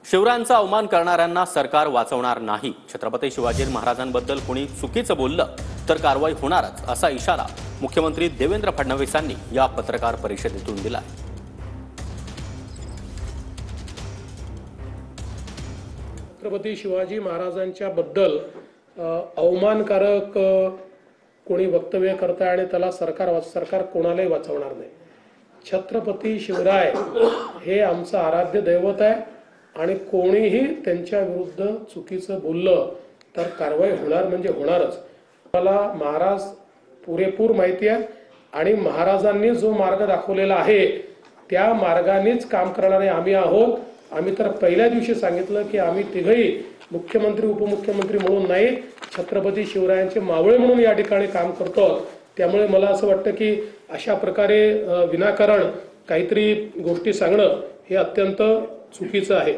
शिवरायांचा अवमान करणाऱ्यांना सरकार वाचवणार नाही। छत्रपती शिवाजी महाराजांबद्दल कोणी चुकीचं बोललं तर कारवाई होणारच असा इशारा मुख्यमंत्री देवेंद्र फडणवीसांनी या पत्रकार परिषदेतून दिला। छत्रपती शिवाजी महाराजांच्या बद्दल अवमानकारक कोणी वक्तव्य करता आणि त्याला सरकार कोणालाही वाचवणार नाही। छत्रपती शिवराय हे आमचं आराध्य दैवत आहे आणि कोणीही त्यांच्या विरुद्ध चुकीचं बोललं तर कारवाई होणार म्हणजे होणारच। मला महाराज पुरेपूर माहिती आहे आणि महाराजांनी जो मार्ग दाखवलेला आहे त्या मार्गानेच काम करणारे आम्ही आहोत। आम्ही तर पहिल्या दिवशी सांगितलं की आम्ही तिघही मुख्यमंत्री उपमुख्यमंत्री म्हणून नाही, छत्रपती शिवरायांचे मावळे म्हणून या ठिकाणी काम करतो। त्यामुळे मला असं वाटतं की अशा प्रकारे विनाकारण काहीतरी गोष्टी सांगणं हे अत्यंत चुकीचं आहे।